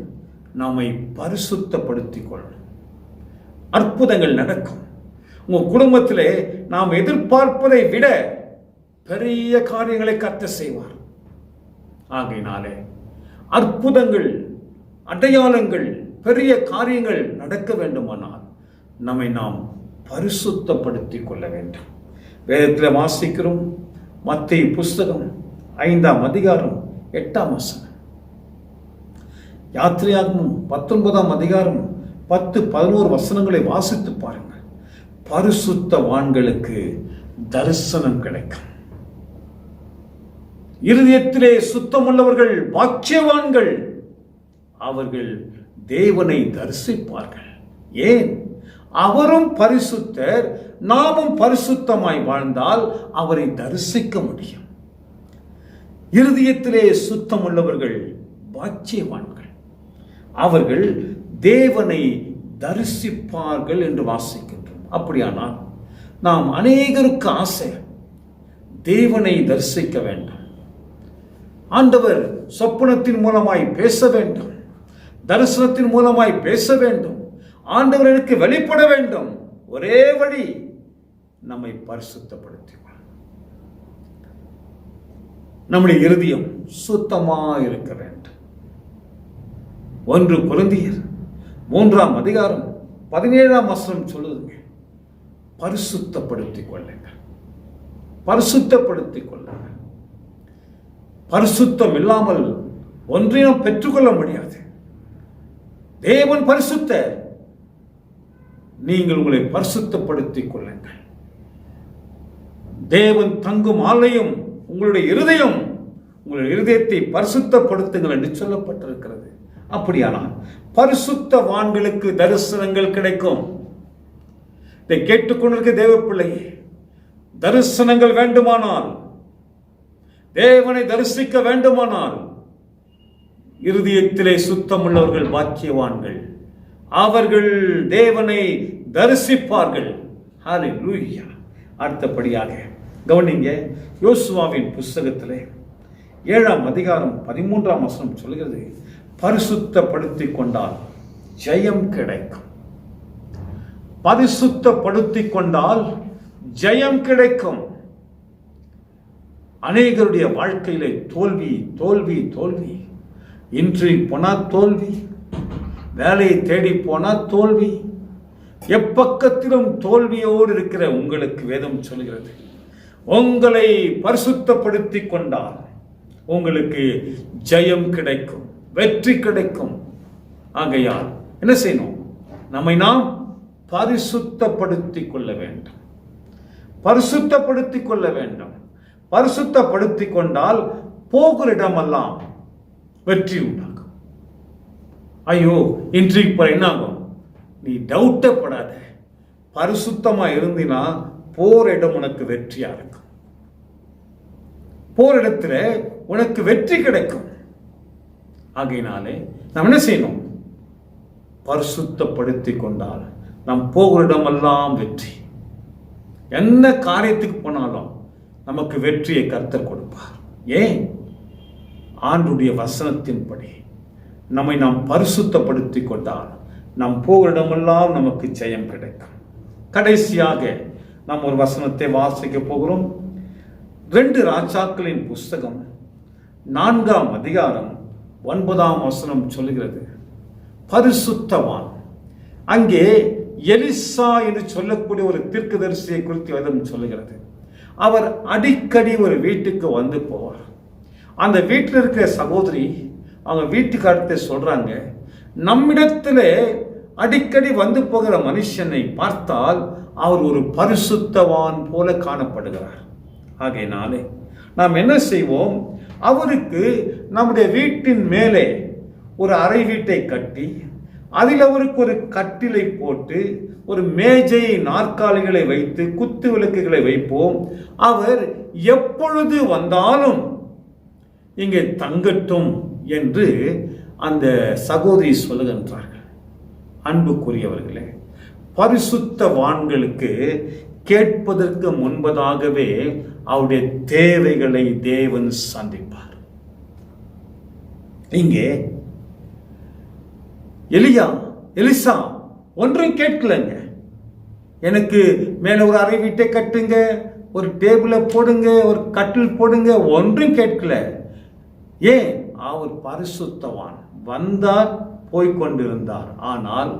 நம்மை பரிசுத்தப்படுத்திக் கொள்ளணும். அற்புதங்கள் நடக்கும். உங்க குடும்பத்திலே நாம் எதிர்பார்ப்பதை விட பெரிய காரியங்களை கர்த்தர் செய்வார். ஆகையினாலே அற்புதங்கள், அடையாளங்கள், பெரிய காரியங்கள் நடக்க வேண்டுமானால் நம்மை நாம் பரிசுத்தப்படுத்திக் கொள்ள வேண்டும். வேதத்தில் வாசிக்கிறோம், மத்தேயு புஸ்தகம் 5ஆம் அதிகாரம் 8ஆம் வசனம். யாத்திரையாகமம் 19ஆம் அதிகாரம் 10-11 வசனங்களை வாசித்து பாருங்கள். பரிசுத்தவான்களுக்கு தரிசனம் கிடைக்கும். இருதயத்திலே சுத்தமுள்ளவர்கள் பாக்கியவான்கள், அவர்கள் தேவனை தரிசிப்பார்கள். ஏன்? அவரும் பரிசுத்தர், நாமும் பரிசுத்தமாய் வாழ்ந்தால் அவரை தரிசிக்க முடியும். இருதயத்திலே சுத்தமுள்ளவர்கள் பாக்கியவான்கள், அவர்கள் தேவனை தரிசிப்பார்கள் என்று வாசிக்கின்றோம். அப்படியானால் நாம் அநேகருக்கு ஆசை தேவனை தரிசிக்க வேண்டும். ஆண்டவர் சொப்பனத்தின் மூலமாய் பேச வேண்டும், தரிசனத்தின் மூலமாய் பேச வேண்டும், ஆண்டவர் எனக்கு வெளிப்பட வேண்டும். ஒரே வழி, நம்மை பரிசுத்தப்படுத்தி நம்முடைய இருதயம் சுத்தமாக இருக்க வேண்டும். 1 கொரிந்தியர் 3ஆம் அதிகாரம் 17ஆம் வசனம் சொல்லுதுங்க, பரிசுத்தப்படுத்திக் கொள்ளுங்கள், பரிசுத்தப்படுத்திக் கொள்ளுங்கள். பரிசுத்தம் இல்லாமல் ஒன்றையும் பெற்றுக்கொள்ள முடியாது. தேவன் பரிசுத்த, நீங்கள் உங்களை பரிசுத்தப்படுத்திக் கொள்ளுங்கள். தேவன் தங்கும் ஆலயம் உங்களுடைய இருதயம், உங்களுடைய இருதயத்தை பரிசுத்தப்படுத்துங்கள் என்று சொல்லப்பட்டிருக்கிறது. அப்படியானால் பரிசுத்தவான்களுக்கு தரிசனங்கள் கிடைக்கும். இதை கேட்டுக்கொண்டிருக்க தேவ பிள்ளையே, தரிசனங்கள் வேண்டுமானால், தேவனை தரிசிக்க வேண்டுமானால், இருதயத்திலே சுத்தமுள்ளவர்கள் பாக்கியவான்கள், அவர்கள் தேவனை தரிசிப்பார்கள். ஹல்லேலூயா. அடுத்தபடியாக கவனிங்க, யோசுவாவின் புஸ்தகத்திலே 7ஆம் அதிகாரம் 13ஆம் வசனம் சொல்கிறது, பரிசுத்தப்படுத்திக் கொண்டால் ஜெயம் கிடைக்கும். பரிசுத்தப்படுத்திக் கொண்டால் ஜெயம் கிடைக்கும். அநேகருடைய வாழ்க்கையிலே தோல்வி தோல்வி தோல்வி. இன்று போனா தோல்வி, வேலையை தேடி போனா தோல்வி, எப்பக்கத்திலும் தோல்வியோடு இருக்கிற உங்களுக்கு வேதம் சொல்கிறது, உங்களை பரிசுத்தப்படுத்திக் கொண்டால் உங்களுக்கு ஜெயம் கிடைக்கும், வெற்றி கிடைக்கும். ஆகையால் என்ன செய்யணும்? நம்மை நாம் பரிசுத்தப்படுத்திக் கொள்ள வேண்டும், பரிசுத்தப்படுத்திக் கொள்ள வேண்டும். பரிசுத்தப்படுத்திக் கொண்டால் போகிற இடமெல்லாம் வெற்றி உண்டாகும். ஐயோ இன்றைக்கு போற என்ன ஆகும்? நீ டவுட்டே படாத, பரிசுத்தமா இருந்தினா போற இடம் உனக்கு வெற்றியா இருக்கும். போற இடத்துல உனக்கு வெற்றி கிடைக்கும். ஆகையினாலே நாம் என்ன செய்யணும்? பரிசுத்தப்படுத்திக் கொண்டால் நாம் போகிற இடமெல்லாம் வெற்றி. என்ன காரியத்துக்கு போனாலும் நமக்கு வெற்றியை கர்த்தர் கொடுப்பார். ஏன்? ஆண்டுடைய வசனத்தின்படி நம்மை நாம் பரிசுத்தப்படுத்திக் கொண்டால் நாம் போகிற இடமெல்லாம் நமக்கு ஜெயம் கிடைக்கும். கடைசியாக நாம் ஒரு வசனத்தை வாசிக்க போகிறோம். 2 ராஜாக்களின் புஸ்தகம் 4ஆம் அதிகாரம் 9ஆம் வசனம் சொல்லுகிறது, பரிசுத்தவான். அங்கே எலிசா என்று சொல்லக்கூடிய ஒரு தீர்க்கதரிசியை குறித்து வேதம் சொல்லுகிறது. அவர் அடிக்கடி ஒரு வீட்டுக்கு வந்து போவார். அந்த வீட்டில் இருக்கிற சகோதரி அவங்க வீட்டுக்காரத்தை சொல்றாங்க, நம்மிடத்துல அடிக்கடி வந்து போகிற மனுஷனை பார்த்தால் அவர் ஒரு பரிசுத்தவான் போல காணப்படுகிறார். ஆகையினாலே நாம் என்ன செய்வோம்? அவருக்கு நம்முடைய வீட்டின் மேலே ஒரு அறை வீட்டை கட்டி அதில் அவருக்கு ஒரு கட்டிலை போட்டு ஒரு மேஜை நாற்காலிகளை வைத்து குத்து விளக்குகளை வைப்போம். அவர் எப்பொழுது வந்தாலும் இங்கே தங்கட்டும் என்று அந்த சகோதரி சொல்லுகின்றார்கள். அன்புக்குரியவர்களே, பரிசுத்தவான்களுக்கு கேட்பதற்கு முன்பதாகவே அவருடைய தேவைகளை தேவன் சந்திப்பார். இங்கே எலிசா ஒன்றும் கேட்கலங்க. எனக்கு மேல ஒரு அறை வீட்டை கட்டுங்க, ஒரு டேபிளை போடுங்க, ஒரு கட்டில் போடுங்க, ஒன்றும் கேட்கல. ஏன்? அவர் பரிசுத்தவான். வந்தார், போய்கொண்டிருந்தார். ஆனால்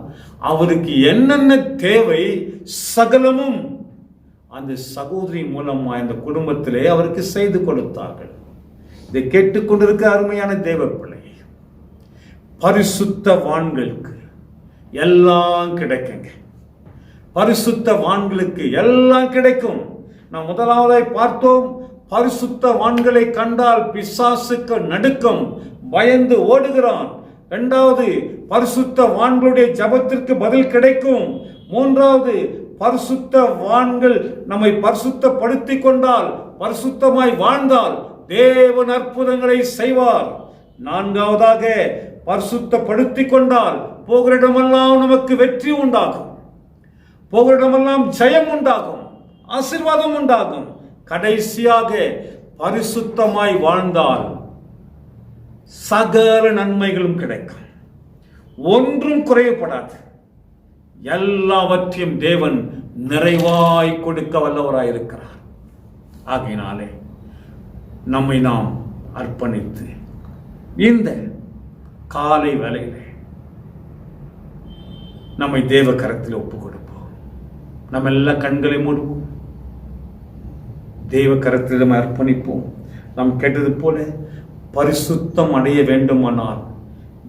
அவருக்கு என்னென்ன தேவை சகலமும் அந்த சகோதரி மூலமா இந்த குடும்பத்திலே அவருக்கு செய்து கொடுத்தார்கள். இதை கேட்டுக்கொண்டிருக்கிற அருமையான தேவ பிள்ளை, பரிசுத்தவான்களுக்கு எல்லாம் கிடைக்குங்க. பரிசுத்தவான்களுக்கு எல்லாம் கிடைக்கும். நாம் முதலாவதை பார்த்தோம், பரிசுத்தவான்களை கண்டால் பிசாசுக்கு நடுக்கம், பயந்து ஓடுகிறான். இரண்டாவது, பரிசுத்தவான்களுடைய ஜபத்திற்கு பதில் கிடைக்கும். மூன்றாவது, பரிசுத்தவான்கள் நம்மை பரிசுத்தப்படுத்திக் கொண்டால், பரிசுத்தமாய் வாழ்ந்தால் தேவன் அற்புதங்களை செய்வார். நான்காவதாக, பரிசுத்தப்படுத்திக் கொண்டால் போகிற இடமெல்லாம் நமக்கு வெற்றி உண்டாகும், போகிற இடமெல்லாம் ஜெயம் உண்டாகும், ஆசீர்வாதம் உண்டாகும். கடைசியாக, பரிசுத்தமாய் வாழ்ந்தால் சகல நன்மைகளும் கிடைக்கும், ஒன்றும் குறையப்படாது. எல்லாவற்றையும் தேவன் நிறைவாய் கொடுக்க வல்லவராயிருக்கிறார். ஆகையினாலே நம்மை நாம் அர்ப்பணித்து இந்த காலை வேளையிலே நம்மை தேவ கரத்தில் ஒப்புக் கொடுப்போம். நம்ம எல்லா கண்களை மூடுவோம், தேவ கரத்தில் நம்ம அர்ப்பணிப்போம். நாம் கேட்டது போல பரிசுத்தம் அடைய வேண்டுமானால்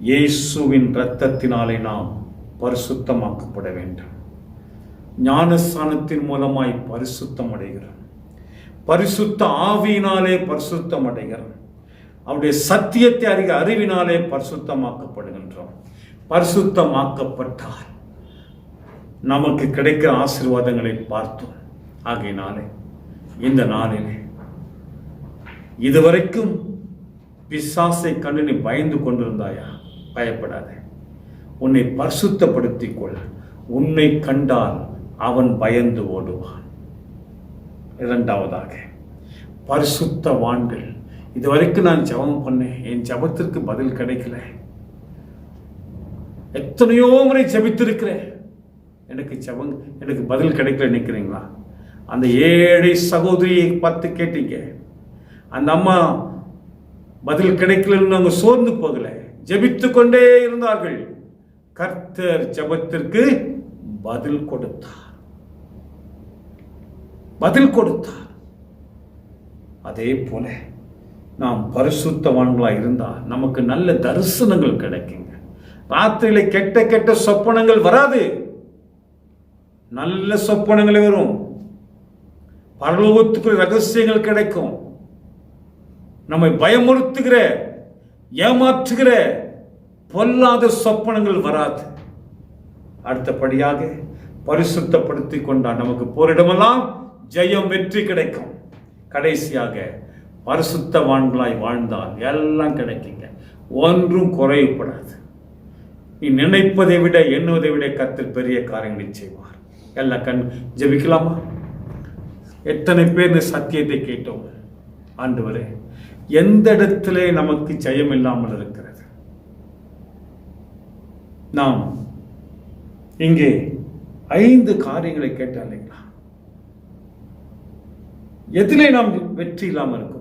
இயேசுவின் இரத்தத்தினாலே நாம் பரிசுத்தமாக்கப்பட வேண்டும். ஞானஸ்நானத்தின் மூலமாய் பரிசுத்தம் அடைகிறோம், பரிசுத்த ஆவியினாலே பரிசுத்தம் அடைகிறோம், அவருடைய சத்தியத்தை அறிக அறிவினாலே பரிசுத்தமாக்கப்படுகின்றோம். பரிசுத்தமாக்கப்பட்டால் நமக்கு கிடைக்கிற ஆசீர்வாதங்களை பார்த்தோம். ஆகையினாலே இந்த நாளிலே இதுவரைக்கும் பிசாசை கண்டு நீ பயந்து கொண்டிருந்தாயா? பயப்படாத, உன்னை பரிசுத்தப்படுத்திக் கொள். உன்னை கண்டால் அவன் பயந்து ஓடுவான். இரண்டாவதாக, பரிசுத்தவான்கள். இதுவரைக்கும் நான் ஜெபம் பண்ணேன், என் ஜெபத்திற்கு பதில் கிடைக்கல, எத்தனையோ முறை ஜெபித்திருக்கிறேன், எனக்கு பதில் கிடைக்கல நினைக்கிறீங்களா? அந்த ஏழை சகோதரியை பார்த்து கேட்டீங்க, அந்த அம்மா பதில் கிடைக்கலன்னு அவங்க சோர்ந்து போகல, ஜெபித்து கொண்டே இருந்தார்கள். கர்த்தர் ஜெபத்திற்கு பதில் கொடுத்தார், பதில் கொடுத்தார். அதே போல நாம் பரிசுத்தவான்களாக இருந்தால் நமக்கு நல்ல தரிசனங்கள் கிடைக்குங்க. ராத்திரியில கெட்ட கெட்ட சொப்பனங்கள் வராது, நல்ல சொப்பனங்கள் வரும். பரலோகத்துக்குரிய ரகசியங்கள் கிடைக்கும். நம்மை பயமுறுத்துகிற, ஏமாற்றுகிற பொல்லாத சொப்பனங்கள் வராது. அடுத்தபடியாக பரிசுத்தப்படுத்திக் கொண்டால் நமக்கு போரிடமெல்லாம் ஜெயம், வெற்றி கிடைக்கும். கடைசியாக பரிசுத்தவான்களாய் வாழ்ந்தால் எல்லாம் கிடைக்குங்க, ஒன்றும் குறையப்படாது. நீ நினைப்பதை விட எண்ணுவதை விட கர்த்தர் பெரிய காரியங்களை செய்வார். எல்லாம் கண் ஜெபிக்கலாமா? எத்தனை பேர் இந்த சத்தியத்தை கேட்டோம்? ஆண்டவரே, எந்த இடத்திலே நமக்கு ஜெயம் இல்லாமல் இருக்கிறது? நாம் இங்கே 5 காரியங்களை கேட்டால் இல்லைங்களா, எதிலே நாம் வெற்றி இல்லாமல் இருக்கிறோம்?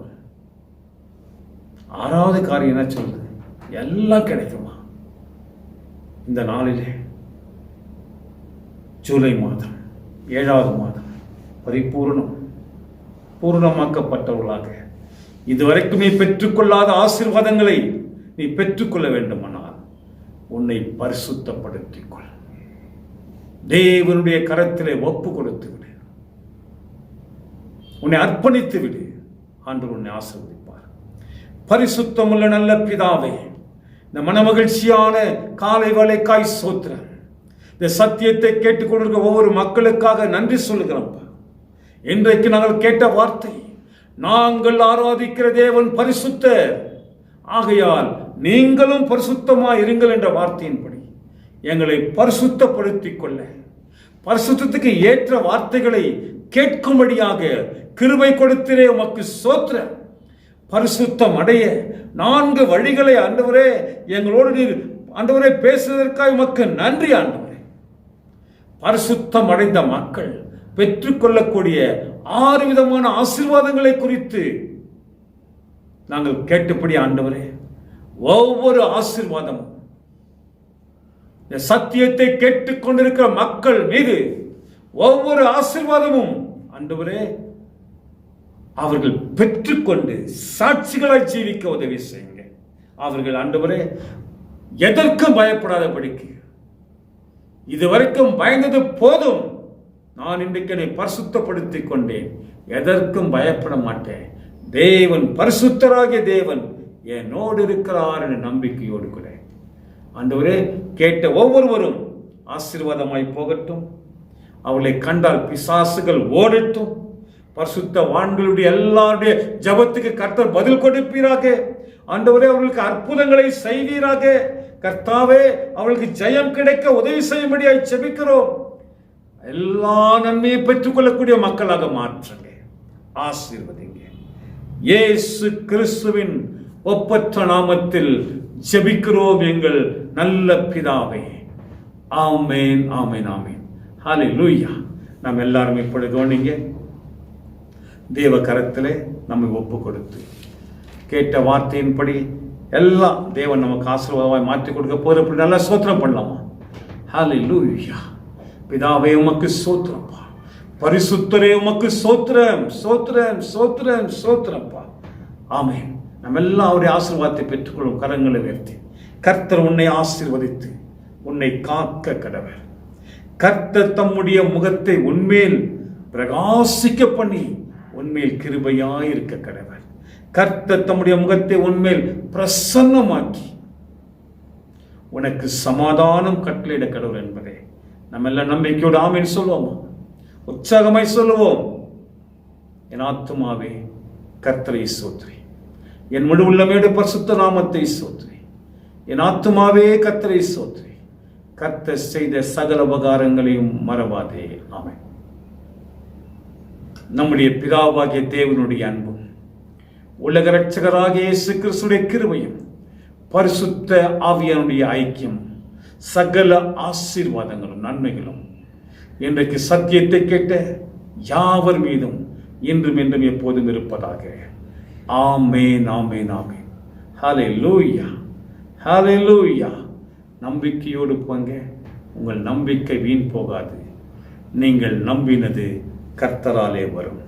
6வது காரியம் என்ன சொல்றது? எல்லாம் கிடைக்குமா? இந்த நாளிலே ஜூலை மாதம் 7வது மாதம் பூரணமாக்கப்பட்டவர்களாக இதுவரைக்கும் நீ பெற்றுக்கொள்ளாத ஆசீர்வாதங்களை நீ பெற்றுக்கொள்ள வேண்டுமானால் உன்னை பரிசுத்தப்படுத்திக் கொள். தேவனுடைய கரத்திலே ஒப்பு கொடுத்து விடு, உன்னை அர்ப்பணித்து விடு. ஆண்டவர் உன்னை ஆசீர்வதிப்பார். பரிசுத்தமுள்ள நல்ல பிதாவே, இந்த மனமகிழ்ச்சியான காலை வேளைக்காய் ஸ்தோத்திரம். இந்த சத்தியத்தை கேட்டுக்கொண்டிருக்க ஒவ்வொரு மக்களுக்காக நன்றி சொல்லுகிறோம். இன்றைக்கு நாங்கள் கேட்ட வார்த்தை, நாங்கள் ஆராதிக்கிற தேவன் பரிசுத்தர், ஆகையால் நீங்களும் பரிசுத்தமாய் இருங்கள் என்ற வார்த்தையின்படி எங்களை பரிசுத்தப்படுத்திக் கொள்ள, பரிசுத்தத்துக்கு ஏற்ற வார்த்தைகளை கேட்கும்படியாக கிருபை கொடுத்திரே, உமக்கு ஸ்தோத்திரம். பரிசுத்தம் அடைய 4 வழிகளை ஆண்டவரே எங்களோடு நீர் ஆண்டவரே பேசுவதற்காக உமக்கு நன்றி ஆண்டவரே. பரிசுத்தம் அடைந்த மக்கள் பெற்றுக்கொள்ளக்கூடிய 6 விதமான ஆசீர்வாதங்களை குறித்து நாங்கள் கேட்டபடி ஆண்டவரே, ஒவ்வொரு ஆசீர்வாதமும் இந்த சத்தியத்தை கேட்டுக்கொண்டிருக்கிற மக்கள் மீது ஒவ்வொரு ஆசீர்வாதமும் ஆண்டவரே அவர்கள் பெற்றுக்கொண்டு சாட்சிகளாய் ஜீவிக்க உதவி செய்யுங்க. அவர்கள் ஆண்டவரே எதற்கும் பயப்படாதபடிக்கு, இதுவரைக்கும் பயந்தது போதும், நான் இன்றைக்கு என்னை பரிசுத்தப்படுத்திக் கொண்டேன், எதற்கும் பயப்பட மாட்டேன், தேவன் பரிசுத்தராகிய தேவன் என்னோடு இருக்கிறார் என்ற நம்பிக்கையோடு கூட ஆண்டவரே கேட்ட ஒவ்வொருவரும் ஆசீர்வாதமாய் போகட்டும். அவளை கண்டால் பிசாசுகள் ஓடட்டும். பரிசுத்தவான்களுடைய எல்லாருடைய ஜெபத்துக்கு கர்த்தர் பதில் கொடுப்பீராக. ஆண்டவரே அவர்களுக்கு அற்புதங்களை செய்வீராக. கர்த்தாவே அவர்களுக்கு ஜெயம் கிடைக்க உதவி செய்யும்படியாய் ஜெபிக்கிறோம். எல்லா நன்மையை பெற்றுக்கொள்ளக்கூடிய மக்களாக மாற்றுங்க, ஆசீர்வதிங்க. இயேசு கிறிஸ்துவின் ஒப்பற்ற நாமத்தில் ஜெபிக்கிறோம் எங்கள் நல்ல பிதாவே. ஆமென், ஆமென், ஆமென். ஹல்லேலூயா. நாம் எல்லாரும் இப்பொழுது கவனிங்க. தேவ கரத்திலே நம்மை ஒப்பு கொடுத்து கேட்ட வார்த்தையின்படி எல்லாம் தேவன் நமக்கு ஆசீர்வாதமாய் மாற்றி கொடுக்க போற நல்லா ஸ்தோத்திரம் பண்ணலாமா? ஹல்லேலூயா. பிதாவே உமக்கு ஸ்தோத்திரம்ப்பா, பரிசுத்தரே உமக்கு ஸ்தோத்திரம், ஸ்தோத்திரம், ஸ்தோத்திரம், ஸ்தோத்திரம்ப்பா. ஆமென். நம்ம எல்லாம் அவருடைய ஆசீர்வாதத்தை பெற்றுக்கொள்ளும். கரங்களை உயர்த்தி கர்த்தர் உன்னை ஆசீர்வதித்து உன்னை காக்க கடவர். கர்த்தர் தம்முடைய முகத்தை உன்மேல் பிரகாசிக்க பண்ணி உன்மேல் கிருபையாயிருக்க கடவர். கர்த்தர் தம்முடைய முகத்தை உன்மேல் பிரசன்னமாக்கி உனக்கு சமாதானம் கட்டளையிட கடவர் என்பதே நம்ம எல்லாம் நம்பிக்கையோடு ஆமென் சொல்லுவோமா? உற்சாகமாய் சொல்லுவோம். என் ஆத்துமாவே கர்த்தரை ஸ்தோத்திரி, என் முழு உள்ளமேடு பரிசுத்த நாமத்தை ஸ்தோத்திரி. என் ஆத்துமாவே கர்த்தரை ஸ்தோத்திரி, கர்த்தர் செய்த சகல உபகாரங்களையும் மறவாதே. ஆமென். நம்முடைய பிதாவாகிய தேவனுடைய அன்பும் உலக இரட்சகராகிய இயேசு கிறிஸ்துவின் கிருபையும் பரிசுத்த ஆவியானுடைய ஐக்கியம் சகல ஆசீர்வாதங்களும் நன்மைகளும் இன்றைக்கு சத்தியத்தை கேட்ட யாவர் மீதும் இன்றும் என்றும் எப்போதும் இருப்பதாக. ஆமென், ஆமென், ஆமென். ஹல்லேலூயா, ஹல்லேலூயா. நம்பிக்கையோடு போங்க. உங்கள் நம்பிக்கை வீண் போகாது. நீங்கள் நம்பினது கர்த்தராலே வரும்.